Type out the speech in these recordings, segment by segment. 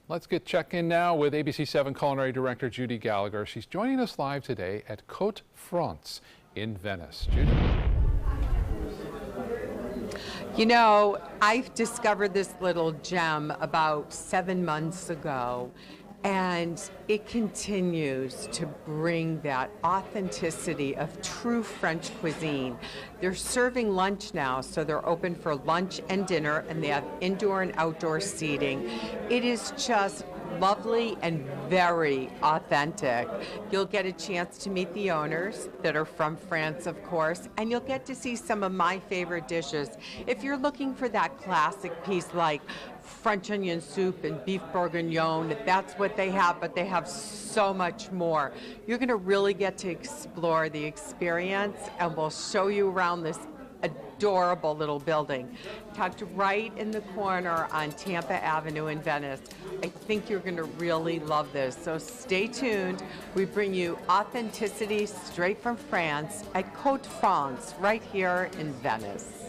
Let's get check-in now with ABC7 Culinary Director Judi Gallagher. She's joining us live today at Cote in Venice. Judi. You know, I've discovered this little gem about 7 months ago, and it continues to bring that authenticity of true French cuisine. They're serving lunch now, so they're open for lunch and dinner, and they have indoor and outdoor seating. It is just lovely and very authentic. You'll get a chance to meet the owners that are from France, of course, and you'll get to see some of my favorite dishes. If you're looking for that classic piece like French onion soup and beef bourguignon, that's what they have, but they have so much more. You're going to really get to explore the experience, and we'll show you around this adorable little building tucked right in the corner on Tampa Avenue in Venice. I think you're going to really love this, so stay tuned. We bring you authenticity straight from France at Cote right here in Venice.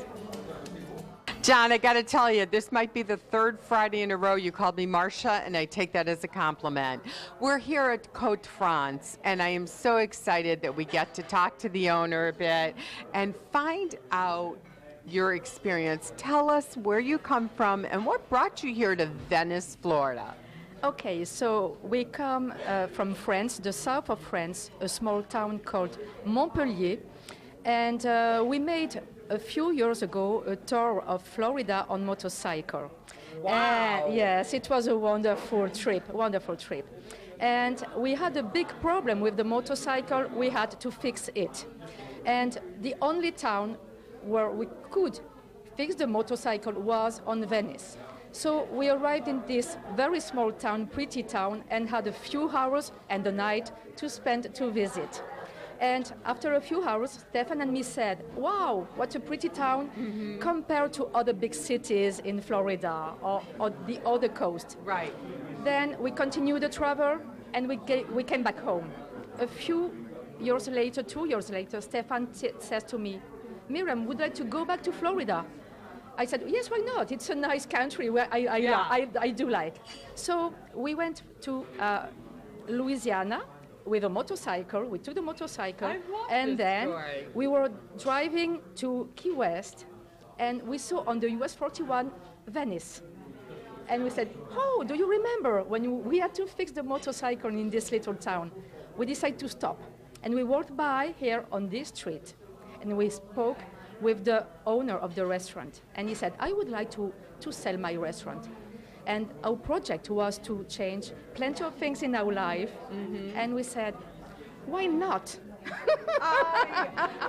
John, I got to tell you, this might be the third Friday in a row you called me Marcia, and I take that as a compliment. We're here at Cote France, and I am so excited that we get to talk to the owner a bit and find out your experience. Tell us where you come from and what brought you here to Venice, Florida. Okay, so we come from France, the south of France, a small town called Montpellier, and we made a few years ago a tour of Florida on motorcycle. Wow! Yes, it was a wonderful trip, And we had a big problem with the motorcycle. We had to fix it. And the only town where we could fix the motorcycle was on Venice. So we arrived in this very small town, pretty town, and had a few hours and a night to spend to visit. And after a few hours, Stefan and me said, wow, what a pretty town compared to other big cities in Florida or the other coast. Right. Then we continued the travel, and we came back home. A few years later, 2 years later, Stefan says to me, Miriam, would you like to go back to Florida? I said, yes, why not? It's a nice country where I do like. So we went to Louisiana with a motorcycle. We took the motorcycle, and then we were driving to Key West, and we saw on the US 41 Venice. And we said, oh, do you remember when we had to fix the motorcycle in this little town? We decided to stop, and we walked by here on this street, and we spoke with the owner of the restaurant, and he said, I would like to sell my restaurant. And our project was to change plenty of things in our life, and we said, why not?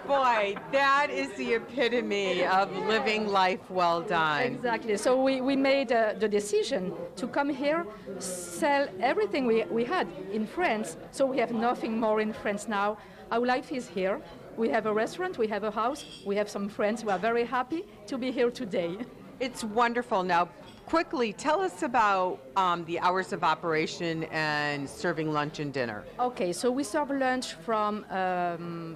Boy, that is the epitome of living life well done. Exactly. So we made the decision to come here, sell everything we had in France, so we have nothing more in France now. Our life is here. We have a restaurant, we have a house, we have some friends. We are very happy to be here today. It's wonderful. Now, quickly, tell us about the hours of operation and serving lunch and dinner. Okay, so we serve lunch from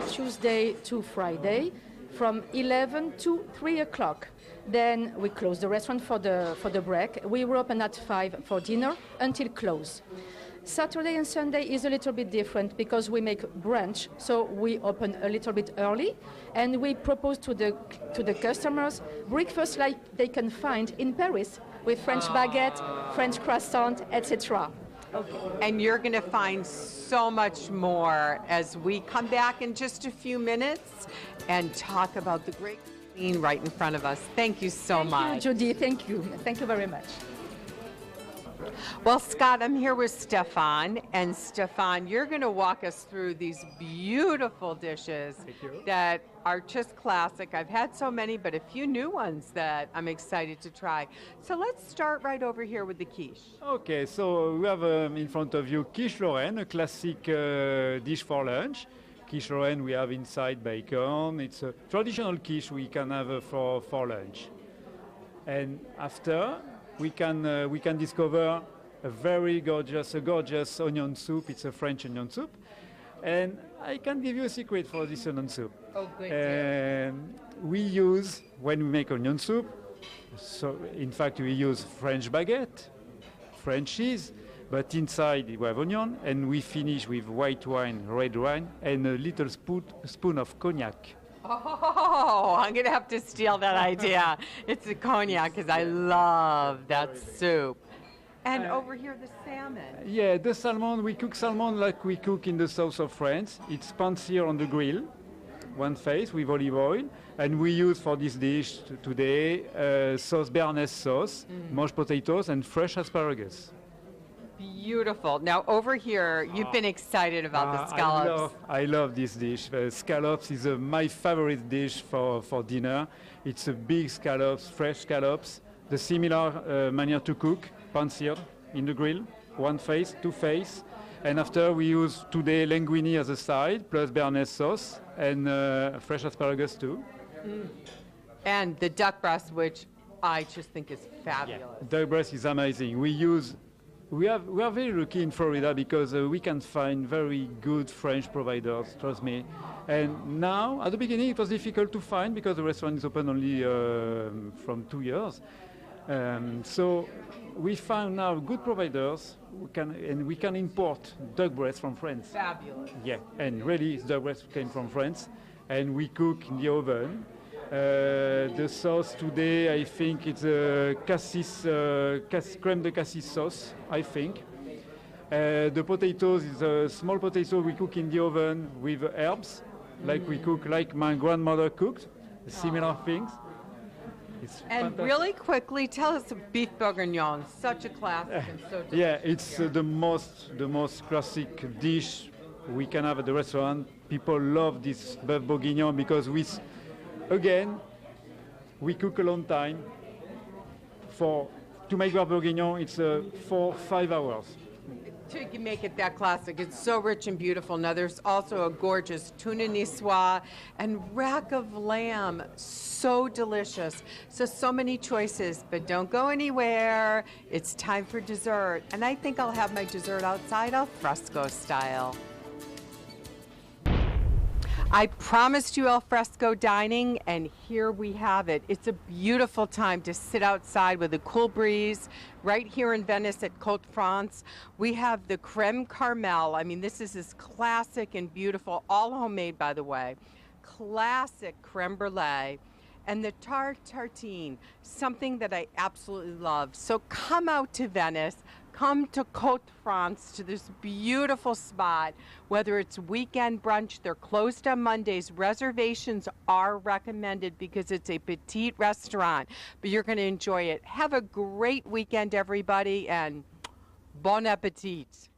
Tuesday to Friday, from 11 to 3 o'clock. Then we close the restaurant for the break. We were open at 5 for dinner until close. Saturday and Sunday is a little bit different because we make brunch, so we open a little bit early, and we propose to the customers breakfast like they can find in Paris with French baguette, French croissant, etc. Okay. And you're going to find so much more as we come back in just a few minutes and talk about the great cuisine right in front of us. Thank you so much. Thank you, Judi. Thank you. Thank you very much. Well, Scott, I'm here with Stefan, and Stefan, you're going to walk us through these beautiful dishes that are just classic. I've had so many, but a few new ones that I'm excited to try. So let's start right over here with the quiche. Okay, so we have in front of you quiche Lorraine, a classic dish for lunch. Quiche Lorraine, we have inside bacon. It's a traditional quiche we can have for lunch. And after, we can discover a very gorgeous onion soup. It's a French onion soup. And I can give you a secret for this onion soup. Oh, good. We use, when we make onion soup, so in fact we use French baguette, French cheese, but inside we have onion, and we finish with white wine, red wine, and a little spoon of cognac. Oh, I'm going to have to steal that idea. It's a cognac because I love that soup. And over here, the salmon. Yeah, the salmon, we cook salmon like we cook in the south of France. It's pan-seared on the grill, one face with olive oil. And we use for this dish today sauce béarnaise sauce, mashed potatoes, and fresh asparagus. Beautiful. Now, over here, you've been excited about the scallops. I love this dish. Scallops is my favorite dish for dinner. It's a big scallops, fresh scallops. The similar manner to cook, pan-seared in the grill, one face, two face. And after we use today linguine as a side, plus béarnaise sauce, and fresh asparagus too. And the duck breast, which I just think is fabulous. Yeah. Duck breast is amazing. We are very lucky in Florida because we can find very good French providers, trust me. And now, at the beginning, it was difficult to find because the restaurant is open only from 2 years. So we found now good providers and we can import duck breast from France. Fabulous. Yeah, and really, duck breast came from France, and we cook in the oven. The sauce today, I think it's a crème de cassis sauce, I think. The potatoes is a small potato we cook in the oven with herbs, like my grandmother cooked, similar things. It's and fantastic. Really quickly, tell us of beef bourguignon, such a classic and so delicious. Yeah, it's the most classic dish we can have at the restaurant. People love this beef bourguignon because again, we cook a long time. To make beef bourguignon, it's 4-5 hours. To make it that classic, it's so rich and beautiful. Now there's also a gorgeous tuna niçoise and rack of lamb, so delicious. So many choices, but don't go anywhere. It's time for dessert, and I think I'll have my dessert outside al fresco style. I promised you al fresco dining, and here we have it. It's a beautiful time to sit outside with a cool breeze. Right here in Venice at Cote France, we have the creme caramel. I mean, this is as classic and beautiful, all homemade, by the way. Classic creme brulee. And the tartine, something that I absolutely love. So come out to Venice. Come to Cote France, to this beautiful spot. Whether it's weekend brunch, they're closed on Mondays. Reservations are recommended because it's a petite restaurant, but you're going to enjoy it. Have a great weekend, everybody, and bon appetit.